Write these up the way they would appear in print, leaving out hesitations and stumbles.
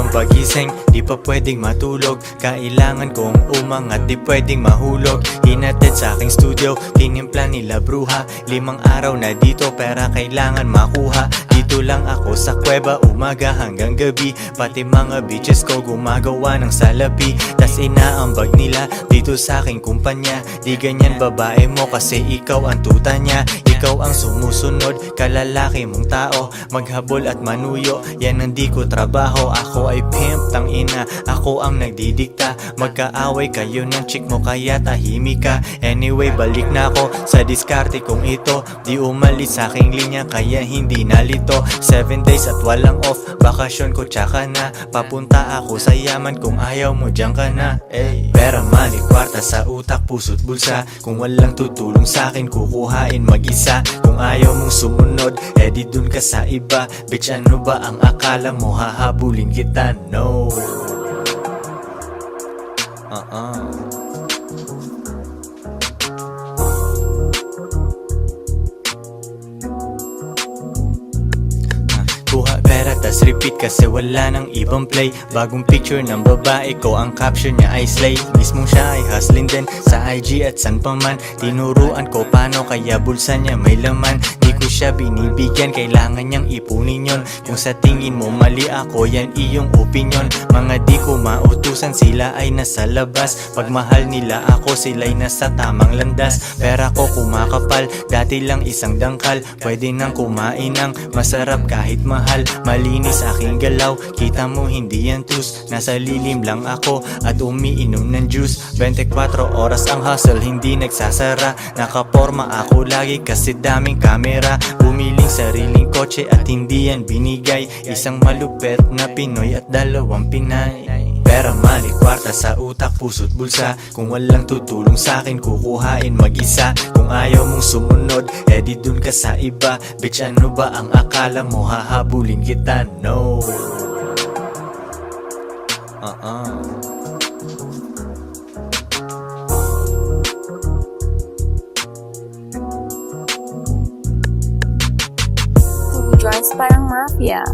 pagising, di pa pwedeng matulog. Kailangan kong umangat, di pwedeng mahulog. Hinatid sa aking studio, tinimpla nila bruha. 5 araw na dito, pera kailangan makuha. Dito lang ako sa kuweba, umaga hanggang gabi. Pati mga bitches ko gumagawa ng salapi. Tas inaambag nila dito sa aking kumpanya. Di ganyan babae mo kasi ikaw ang tuta niya. Ikaw ang sumusunod, kalalaki mong tao. Maghabol at manuyo, yan ang di ko trabaho. Ako ay pimp, tang ina, ako ang nagdidikta. Magkaaway kayo ng chick mo kaya tahimik ka. Anyway, balik na ako sa diskarte kong ito. Di umalis sa aking linya kaya hindi nalito. 7 days at walang off, bakasyon ko tsaka na. Papunta ako sa yaman, kung ayaw mo dyan ka na. Pera, money, kwarta sa utak, puso't bulsa. Kung walang tutulong sa akin, kukuhain mag-isa. Kung ayaw mong sumunod, di dun ka sa iba. Bitch, ano ba ang akala mo, hahabulin kita? No. Kuha pera tas repeat kasi wala nang ibang play. Bagong picture ng babae ko, ang caption niya ay slay. Mismong siya ay hustling din sa IG at san pa man. Tinuruan ko paano kaya bulsa niya may laman. Di ko siya binibigyan, kailangan niyang ipunin yon. Kung sa tingin mo mali ako, yan iyong opinion. Mga di ko mautusan, sila ay nasa labas. Pag mahal nila ako, sila'y nasa tamang landas. Pera ko kumakapal, dati lang isang dangkal. Pwede nang kumain ng masarap kahit mahal. Malinis aking galaw, kita mo hindi yan tus. Nasa lilim lang ako at umiinom ng juice. 24 oras ang hustle, hindi nagsasara. Nakaporma ako lagi kasi daming kamera. Bumiling sariling kotse at hindi yan binigay. Isang malupet na Pinoy at 2 Pinay. Pera, money, kwarta sa utak, puso't bulsa. Kung walang tutulong sa akin, kukuhain mag-isa. Kung ayaw mong sumunod, di dun ka sa iba. Bitch, ano ba ang akala mo, hahabulin kita? No. Joints parang mafia.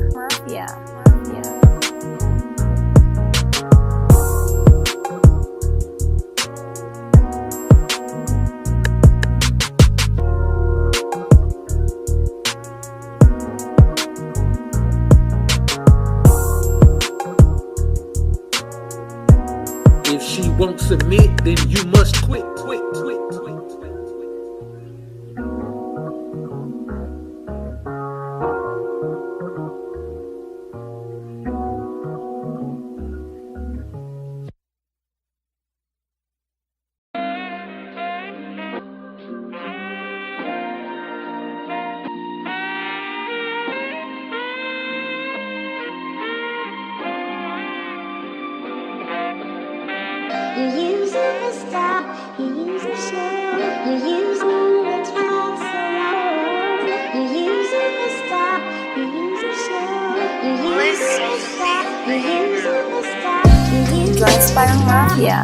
If she won't submit, then you must quit. You use it to stop, you use it to show, you use it to talk so long. You use it to stop, you use it to show, you use it to stop, you use it to stop, you use it Joints parang mafia.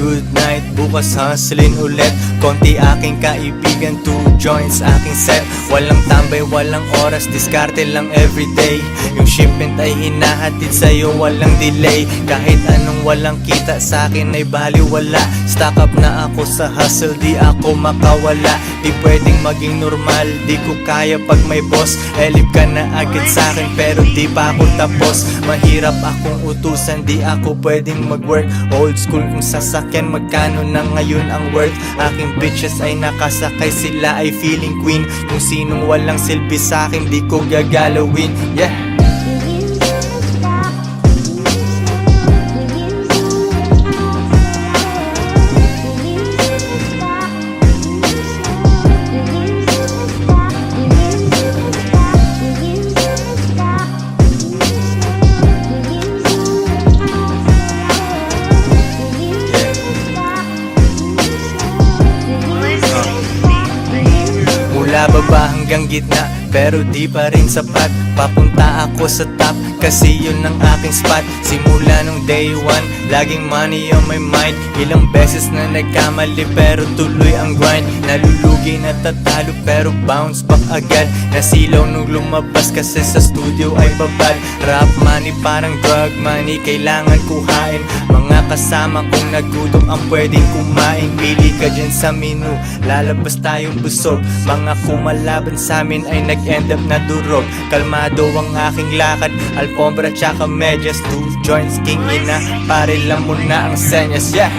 Good night, bukas hustling ulit. Konti aking kaibigan, 2 joints aking set. Walang tambay, walang oras, diskarte lang everyday. Yung shipment ay hinahatid sa'yo, walang delay. Kahit anong walang kita sa akin ay baliwala. Stock up na ako sa hustle, di ako makawala. Di pwedeng maging normal, di ko kaya pag may boss. Elip ka na agad sa akin pero di pa ako tapos. Mahirap akong utusan, di ako pwedeng mag-work. Old school kung sasakyan, magkano na ngayon ang worth. Aking bitches ay nakasakay, sila ay feeling queen. Kung sinong walang silbi sa akin, di ko gagalawin. Yeah. Mula baba hanggang gitna, pero di pa rin sapat. Papunta ako sa top, kasi yun ang aking spot. Simula nung day one, laging money on my mind. Ilang beses na nagkamali, pero tuloy ang grind. Nalulugi na tatalo, pero bounce back agad. Nasilaw nung lumabas, kasi sa studio ay babad. Rap money parang drug money, kailangan kuhain. Mga kasama kong nagutom ang pwedeng kumain. Pili ka dyan sa menu, lalabas tayong busog. Mga kumalaban sa amin ay nag-end up na durog. Kalmado ang aking lakad, alfombra tsaka medyas. 2 joints, king ina, pare lang muna ang senyas, yeah.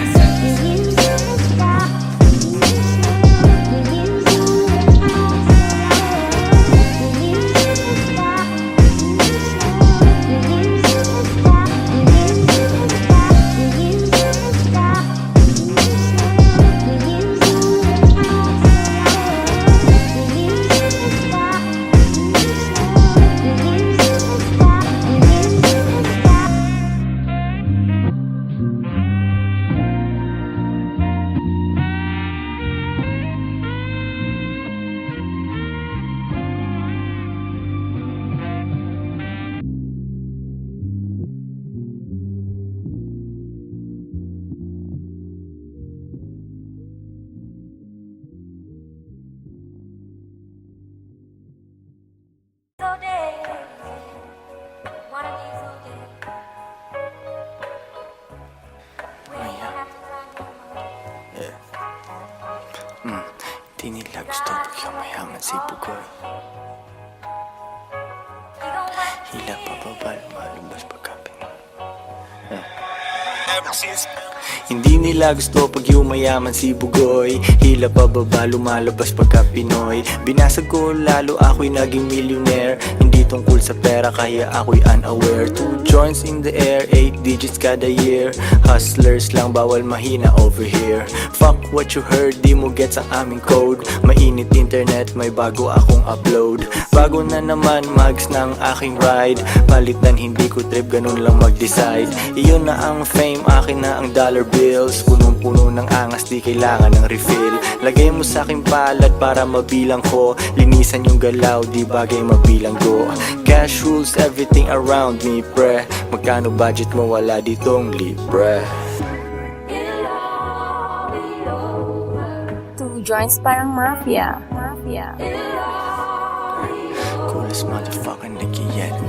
Di nila gusto pag yumayaman si Bugoy. Hila pa baba, lumalabas pagkapin. Hindi nila gusto pag yumayaman si Bugoy. Hila pa baba, lumalabas pagka Pinoy. Binasag ko lalo, ako'y naging millionaire. Hindi tungkol sa pera, kaya ako'y unaware. 2 joints in the air, 8 digits kada year. Hustlers lang, bawal mahina over here. Fuck what you heard, di mo gets ang aming code. Mainit internet, may bago akong upload. Bago na naman, mags na ang aking ride. Palitan, hindi ko trip, ganun lang mag-decide. Iyon na ang fame, akin na ang dollar bills. Punong-puno ng angas, di kailangan ng refill. Lagay mo sa aking palad para mabilang ko. Linisan yung galaw, di bagay mabilang go. Cash rules everything around me, pre. Magkano budget mo, wala ditong libre. 2 joints parang mafia. Coolest motherfucker nag-yelo.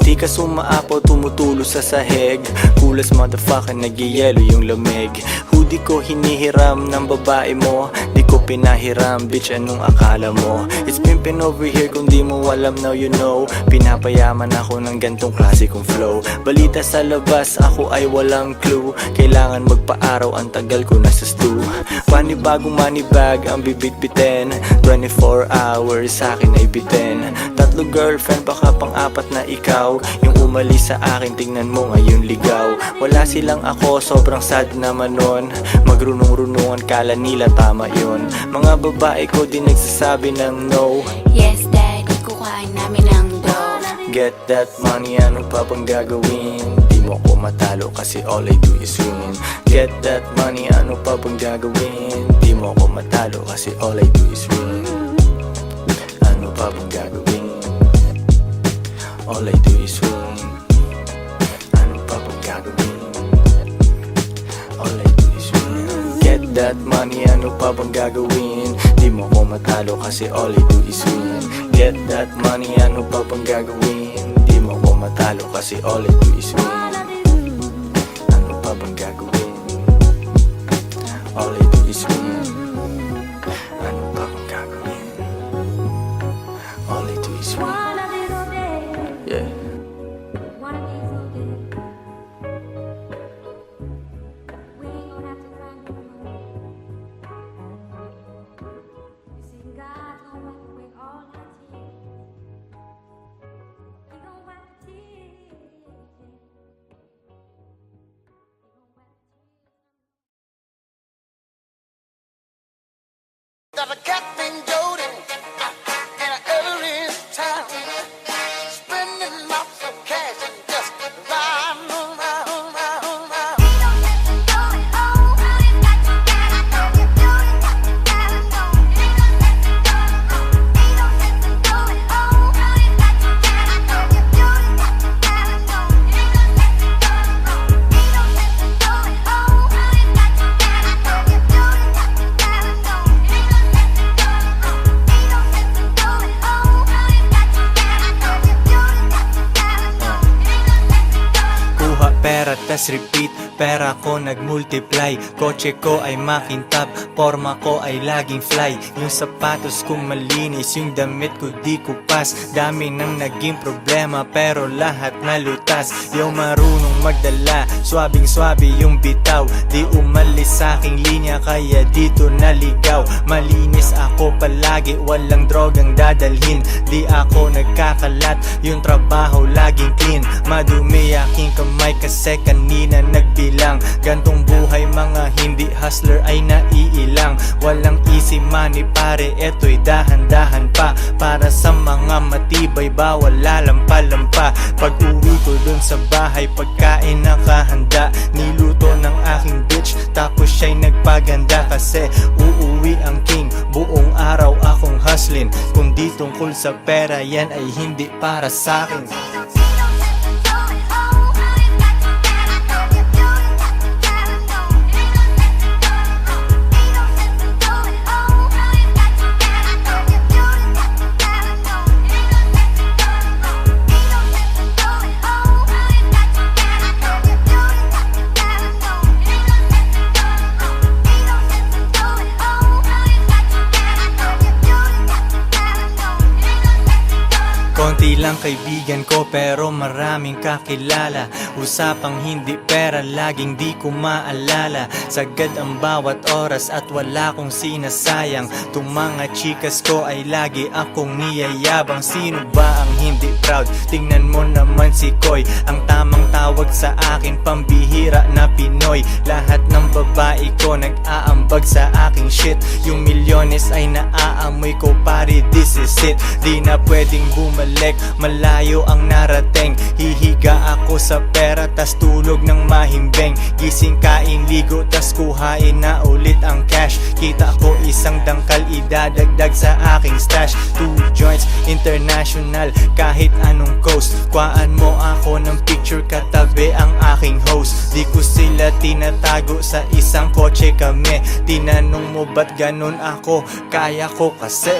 Di ka sumaapaw, tumutulo sa sahig. Coolest motherfucker nag-yelo yung lamig. Hoodie ko hinihiram ng babae mo. Di ko pinahiram, bitch, anong akala mo? It's pimpin' over here, kung di mo alam, now you know. Pinapayaman ako ng gantong klase kong flow. Balita sa labas, ako ay walang clue. Kailangan magpa-araw, ang tagal ko nasa stew. Panibagong money bag ang bibitbitin. 24 hours sa akin ay bitin. 3 girlfriend, baka pang-4 na ikaw. Yung umalis sa akin, tingnan mo ngayon ligaw. Wala silang ako, sobrang sad naman nun. Magrunong-runungan, kala nila tama yun. Mga babae ko di nagsasabi ng no. Yes, daddy, kukain namin ang dough. Get that money, ano pa bang gagawin? Di mo ko matalo kasi all I do is win. Get that money, ano pa bang gagawin? Di mo ko matalo kasi all I do is win. Ano pa bang gagawin? All I do is win. Ano pa bang gagawin? All I do is win. Get that money, ano pa bang gagawin? Di mo ko matalo kasi all I do is win. Get that money, ano pa bang gagawin? Di mo ko matalo kasi all I do is win. Ano pa bang gagawin? All I do is win. Ano pa bang gagawin? All I do is win. Yeah. Got a cat named Jody, and I ever in town, spending lots of cash and just riding around. tas repeat. Pera ko nagmultiply, kotse ko ay makintab, forma ko ay laging fly. Yung sapatos ko malinis, yung damit ko di kupas. Dami nang naging problema pero lahat nalutas. Yung marunong magdala, swabing swabe yung bitaw. Di umalis sa aking linya kaya dito naligaw. Malinis ako palagi, walang drogang dadalhin. Di ako nagkakalat, yung trabaho laging clean. Madumi aking kamay kasi kanina nagbilang. Gantong buhay mga hindi hustler ay naiilang. Walang easy money pare, eto'y dahan-dahan pa. Para sa mga matibay bawal lalampa-lampa. Pag uwi ko dun sa bahay pagkain nakahanda. Niluto ng aking bitch tapos siya'y nagpaganda. Kasi uuwi ang king, buong araw akong hustling. Kung di tungkol sa pera yan ay hindi para sa'kin. Konti lang kaibigan ko pero maraming kakilala. Usapang hindi pera laging di ko maalala. Sagad ang bawat oras at wala kong sinasayang. Tung mga chikas ko ay lagi akong niyayabang. Sino ba ang hindi proud? Tingnan mo naman si Koy. Ang tamang tawag sa akin pambihira na Pinoy. Lahat ng babae ko nag-aambag sa aking shit. Yung milyones ay naaamoy ko pare, this is it. Di na pwedeng bumalik, malayo ang narating. Hihiga ako sa pera tas tulog ng mahimbing. Gising kain ligo tas kuhain na ulit ang cash. Kita ko isang dangkal idadagdag sa aking stash. 2 joints international kahit anong coast. Kuhaan mo ako ng picture katabi ang aking host. Di ko sila tinatago sa isang kotse kami. Tinanong mo ba't ganun ako? Kaya ko kasi.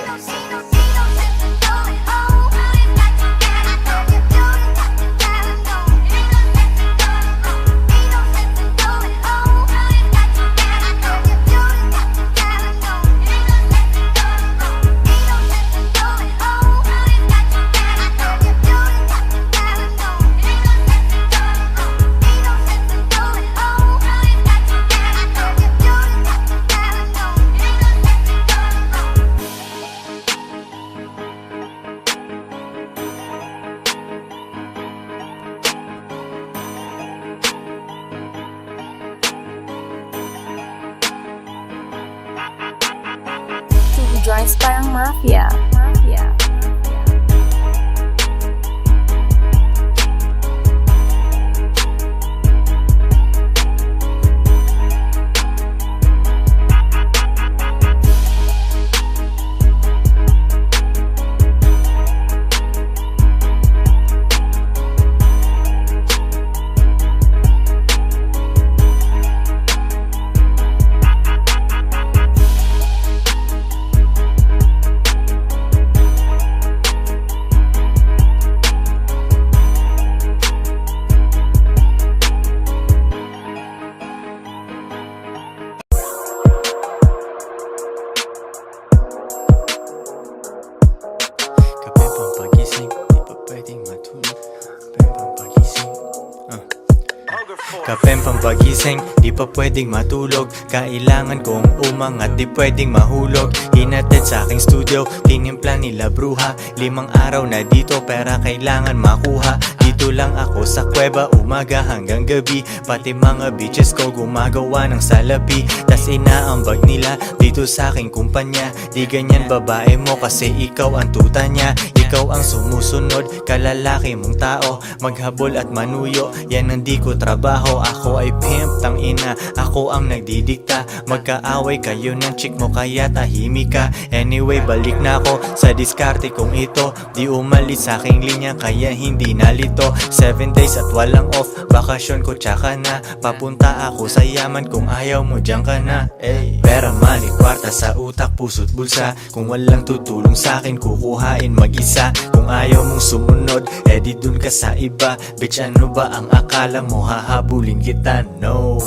Joints parang mafia. Kape pampagising, di pa pwedeng matulog. Kailangan kong umangat, di pwedeng mahulog. Hinatid sa aking studio, tinimpla nila bruha. 5 araw na dito, pera kailangan makuha. Dito lang ako sa kuweba, umaga hanggang gabi. Pati mga bitches ko gumagawa ng salapi. Tas inaambag nila dito sa aking kumpanya. Di ganyan babae mo kasi ikaw ang tuta niya. Ikaw ang sumusunod, kalalaki mong tao. Maghabol at manuyo, yan ang di ko trabaho. Ako ay pimp, tang ina, ako ang nagdidikta. Magkaaway kayo ng chick mo kaya tahimik ka. Anyway, balik na ako sa diskarte kong ito. Di umalis sa aking linya kaya hindi nalito. 7 days at walang off, bakasyon ko tsaka na. Papunta ako sa yaman kung ayaw mo dyan ka na. Pera, money, kwarta sa utak, puso't bulsa. Kung walang tutulong sa akin, kukuhain mag-isa. bulsa. Kung ayaw mong sumunod, di dun ka sa iba. Bitch, ano ba ang akala mo, hahabulin kita? No.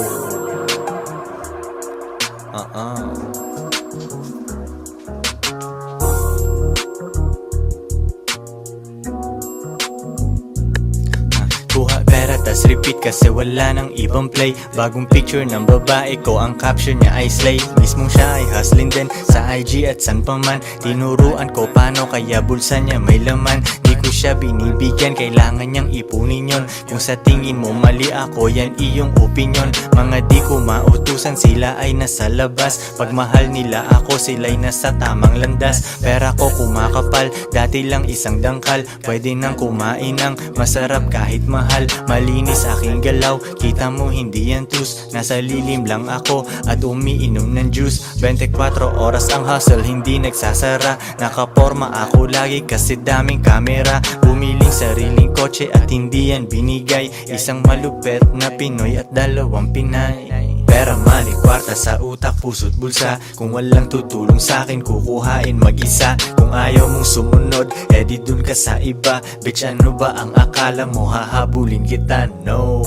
Kuha pera tas repeat kasi wala nang ibang play. Bagong picture ng babae ko, ang caption niya ay slay. Mismong siya ay hustling din sa IG at san pa man. Tinuruan ko paano kaya bulsa niya may laman. Di ko siya binibigyan, kailangan niyang ipunin yon. Kung sa tingin mo mali ako, yan iyong opinion. Mga di ko mautusan, sila ay nasa labas. Pag mahal nila ako, sila'y nasa tamang landas. Pera ko kumakapal, dati lang isang dangkal. Pwede nang kumain ng masarap kahit mahal. Malinis aking galaw, kita mo hindi yan tus. Nasa lilim lang ako at umiinom ng juice. 24 oras ang hustle, hindi nagsasara. Nakaporma ako lagi kasi daming kamera. Bumiling sariling kotse at hindi yan binigay. Isang malupet na Pinoy at 2 Pinay. Pera, money, kwarta sa utak, puso't bulsa. Kung walang tutulong sa'kin, kukuhain mag-isa. Kung ayaw mong sumunod, di dun ka sa iba. Bitch, ano ba ang akala mo, hahabulin kita? No.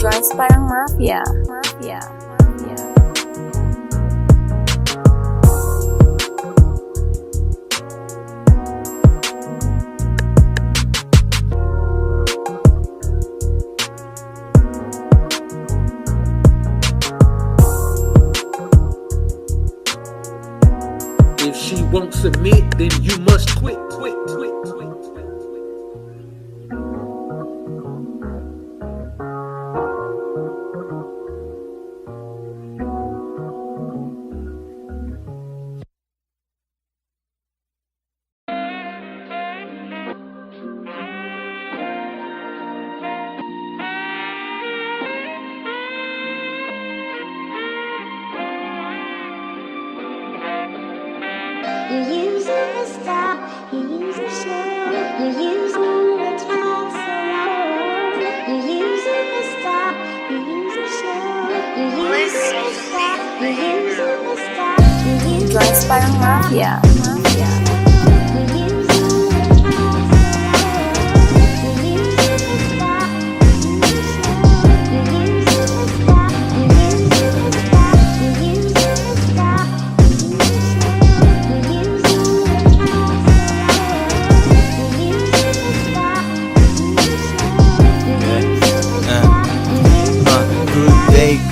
Joints parang mafia. If she won't submit, then you must quit. You use it to stop, you use it to show, you use me to talk so long. You use it to stop, you use it to show, you use it to stop, you use it to stop, you use it Joints parang mafia.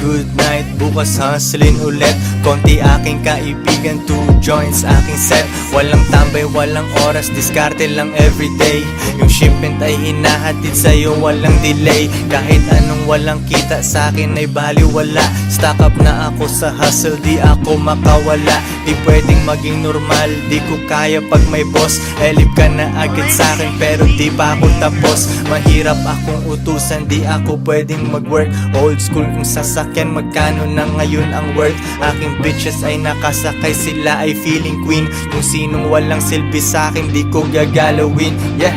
Good night, bukas hustling ulit. Konti aking kaibigan, 2 joints aking set. Walang tambay, walang oras, diskarte lang everyday. Yung shipment ay hinahatid sa'yo, walang delay. Kahit anong walang kita sa'kin ay baliwala. Stock up na ako sa hustle, di ako makawala. Di pwedeng maging normal, di ko kaya pag may boss. Elip ka na agad sa'kin pero di pa ako tapos. Mahirap akong utusan, di ako pwedeng mag-work. Old school kung sasakyan, magkano na ngayon ang worth. Aking bitches ay nakasakay, sila ay feeling queen. Kung sinong walang silbi sa'kin, di ko gagalawin. Yeah.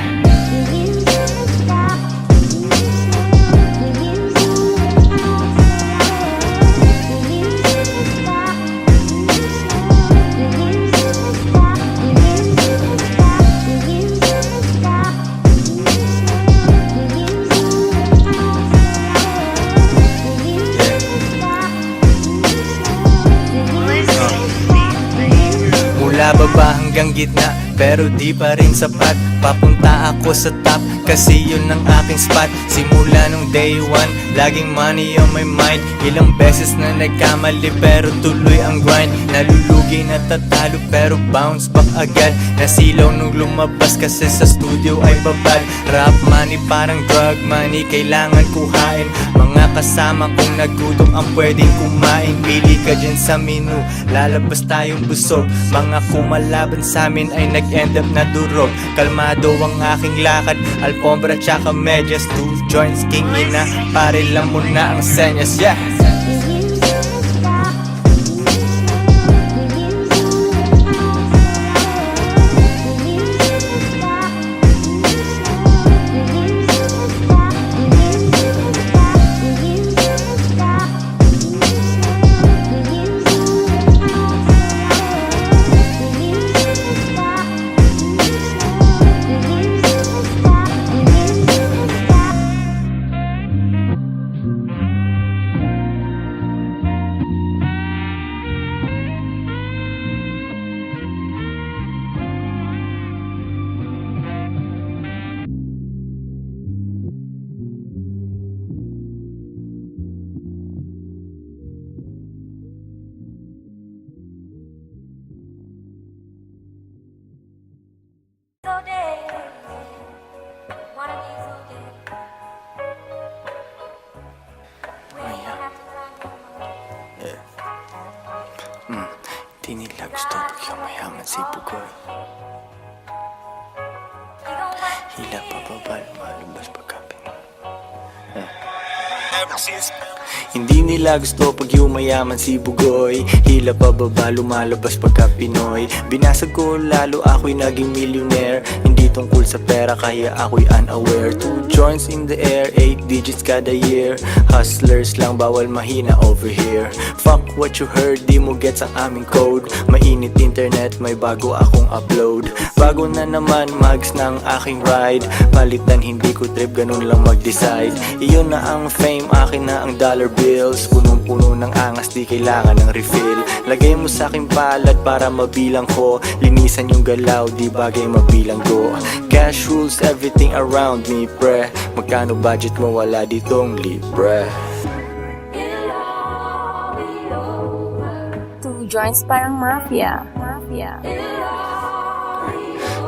Mula baba hanggang gitna, pero di pa rin sapat. Papunta ako sa top, kasi yun ang aking spot. Simula nung day one, laging money on my mind. Ilang beses na nagkamali, pero tuloy ang grind. Nalulugi na tatalo, pero bounce back agad. Nasilaw nung lumabas, kasi sa studio ay babad. Rap money parang drug money, kailangan kuhain. Mga kasama kong nagutom ang pwedeng kumain. Pili ka dyan sa menu, lalabas tayong busog. Mga kumalaban sa amin ay nag-end up na durog. Kalmado ang aking lakad, alfombra tsaka medyas. 2 joints, king ina, pare lang muna ang senyas. Yeah. Mayaman si Bugoy. Hila pa ba lumalabas pagkapin? Hindi nila gusto pag yumayaman si Bugoy. Hila pa ba lumalabas pagka Pinoy? Binasag ko lalo ako'y naging millionaire. Hindi tungkol sa pera kaya ako'y unaware. 2 joints in the air, 8 digits kada year. Hustlers lang bawal mahina over here. Fuck what you heard, di mo gets ang aming code. Mainit internet, may bago akong upload. Bago na naman mags ng aking ride. Palitan hindi ko trip, ganun lang mag-decide. Iyon na ang fame, akin na ang dollar bills. Punong-puno ng angas, di kailangan ng refill. Lagay mo sa aking palad para mabilang ko. Linisan yung galaw, di bagay mabilang ko. Cash rules everything around me, pre. Magkano budget mo, wala ditong libre. 2 joints parang mafia.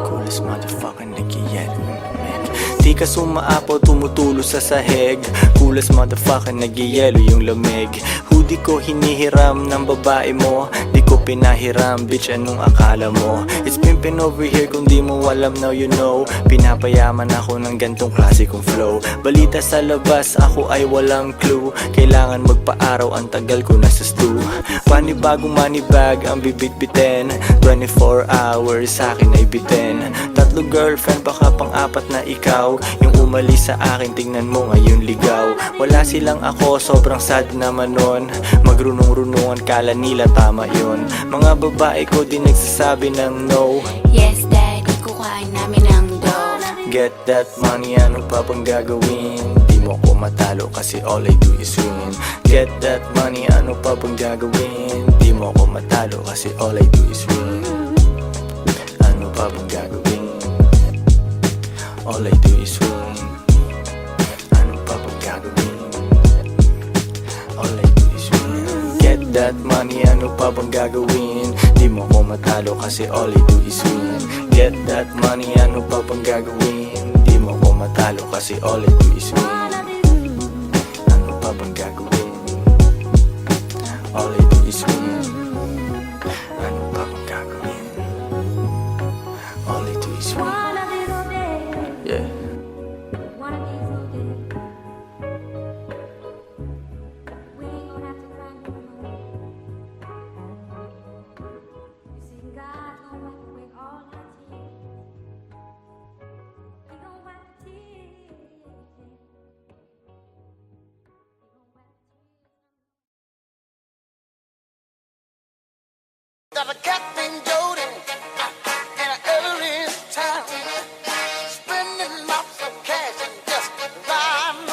Coolest motherfucker nag-yellow in the mic. Di ka sumaapaw, tumutulo sa sahig. Coolest motherfucker nag-yellow yung lamig. Hoodie ko hinihiram ng babae mo. Di ko pinahiram, bitch anong akala mo? It's pimpin' over here kung di mo alam now you know. Pinapayaman ako ng gantong klase kong flow. Balita sa labas, ako ay walang clue. Kailangan magpa-araw, ang tagal ko nasa stew. Panibagong money bag ang bibit-bitin. 24 hours sa akin ay bitin. 3 girlfriend, baka pang-4 na ikaw. Yung umalis sa akin, tingnan mo ngayon ligaw. Wala silang ako, sobrang sad naman nun. Magrunong-runungan, kala nila tama yun. Mga babae ko di nagsasabi ng no. Yes, daddy, kuhain namin ang dough. Get that money, ano pa bang gagawin? Di mo ko matalo kasi all I do is win. Get that money, ano pa bang gagawin? Di mo ko matalo kasi all I do is win. Ano pa bang gagawin? All I do is win. Ano pa bang gagawin? All I do is win. Get that money, ano pa bang gagawin? Di mo ko matalo kasi all I do is win. Get that money, ano pa bang gagawin? Di mo ko matalo kasi all I do is win. Ano pa bang gagawin? All I do is win. Ano pa bang gagawin? All I do is win. Yeah. Got a cat named Jody in an area town, spending lots of cash and just riding around.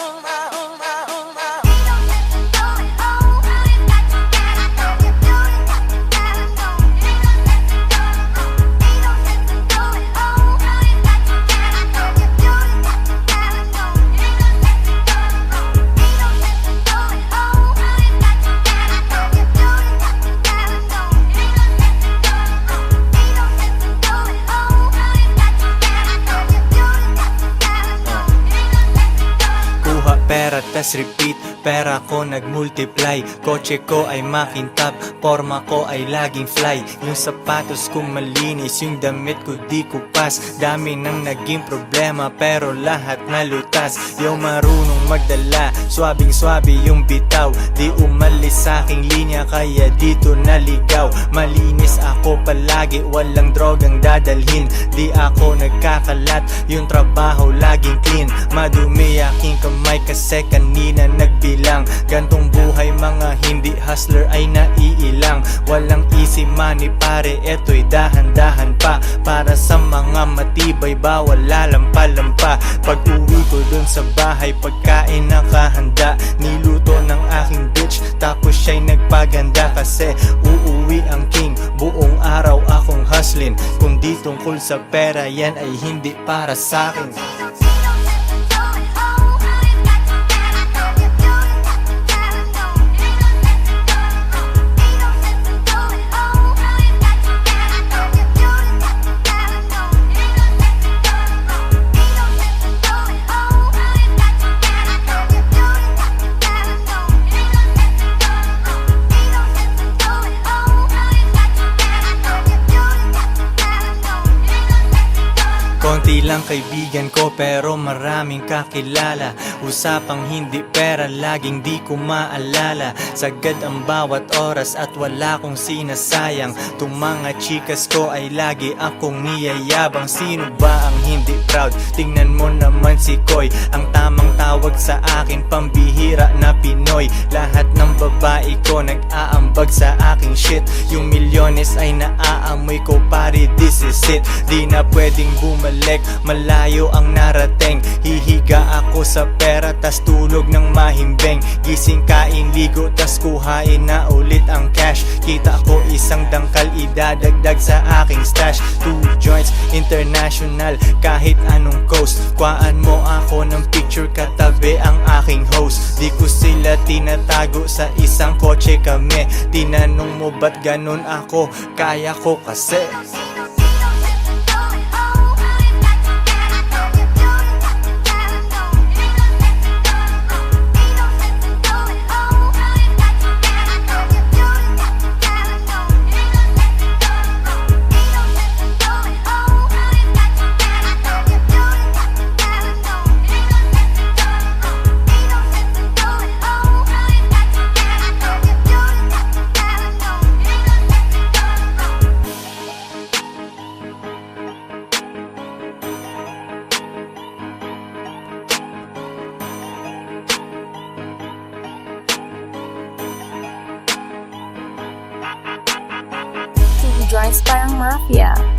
Pera tas repeat, pera ko nagmultiply. Kotse ko ay makintab, forma ko ay laging fly. Yung sapatos ko malinis, yung damit ko di kupas. Dami nang naging problema pero lahat nalutas. Yung marunong magdala, swabing-swabe yung bitaw. Di umalis sa aking linya kaya dito naligaw. Malinis ako palagi, walang drogang dadalhin. Di ako nagkakalat, yung trabaho laging clean. Madumi aking kamay kasi kanina nagbilang. Gantong buhay mga hindi hustler ay naiilang. Walang easy money pare, eto'y dahan-dahan pa. Para sa mga matibay bawal lalampa-lampa. Pag uwi ko dun sa bahay pagkain nakahanda. Niluto ng aking bitch tapos siya'y nagpaganda. Kasi uuwi ang king, buong araw akong hustling. Kung di tungkol sa pera yan ay hindi para sa'kin. lang kaibigan ko pero maraming kakilala. Usapang hindi pera, laging di ko maalala. Sagad ang bawat oras at wala kong sinasayang. Tung mga chikas ko ay lagi akong niyayabang. Sino ba ang hindi proud? Tingnan mo naman si Koy, ang tamang tawag sa akin, pambihira na Pinoy. Lahat ng babae ko nag-aambag sa aking shit. Yung milyones ay naaamoy ko, pare, this is it. Di na pwedeng bumalik, malayo ang narating. Hihiga ako sa pera, tas tulog ng mahimbing. Gising, kain, ligo, tas kuhain na ulit ang cash. Kita ko isang dangkal, idadagdag sa aking stash. 2 joints, international, kahit anong coast. Kuhaan mo ako ng picture, katabi ang aking host. Di ko sila tinatago, sa isang kotse kami. Tinanong mo ba't ganun ako, kaya ko kasi. Two Joints Parang Mafia.